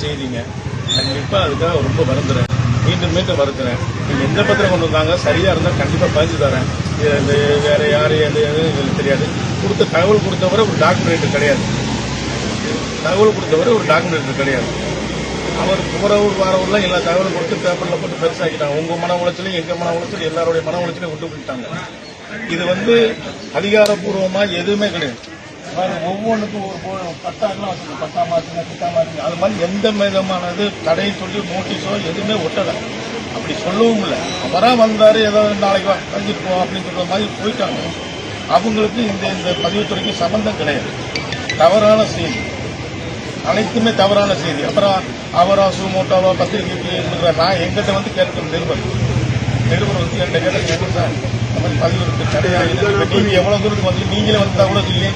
செய்திங்க. கண்டிப்பா அதுக்காக ரொம்ப வருந்துறேன், மீண்டும் மீண்டும் வருந்துறேன். நீங்க எந்த பத்திரம் கொண்டு வந்தாங்க சரியா இருந்தா கண்டிப்பா பதிஞ்சு தரேன். வேற யாரு எங்களுக்கு தெரியாது. தகவல் கொடுத்தவரை ஒரு டாக்குமெண்ட் கிடையாது. தகவல் கொடுத்தவரை ஒரு டாக்குமெண்ட் கிடையாது. அவர் போறவர் வாரவர்லாம் எல்லா தகவலும் கொடுத்து பேப்பர்ல போட்டு பெருசாக்கிட்டாங்க. உங்க மன உளைச்சலையும் எங்க மன உளைச்சலும் எல்லாருடைய மன உளைச்சலையும் விட்டு விட்டாங்க. இது அதிகாரப்பூர்வமா எதுவுமே கிடையாது. ஒவ்வொன்றுக்கும் ஒரு பட்டாக்கெல்லாம் வச்சுருக்கோம், பட்டா மாற்றுங்க திட்டா மாற்றுங்க, அது மாதிரி எந்த விதமானது தடை சொல்லி நோட்டீஸோ எதுவுமே ஒட்டலை. அப்படி சொல்லவும் இல்லை. அவரா வந்தாரு ஏதோ நாளைக்கு பதிஞ்சிட்டு போவோம் அப்படின்னு சொல்ற மாதிரி போயிட்டாங்க. அவங்களுக்கு இந்த பதிவுத்துறைக்கு சம்பந்தம் கிடையாது. தவறான செய்தி, அனைத்துமே தவறான செய்தி. அப்புறம் அவரா சுமோட்டாவா பத்திரிகைக்கு நான் எங்கிட்ட வந்து கேட்கிற நிருபர் வந்து என்கிட்ட கேட்ட சார் இந்த மாதிரி பதிவு கிடையாது. நீங்க எவ்வளவு தூரத்துக்கு வந்து நீங்களே வந்தா கூட இல்லையே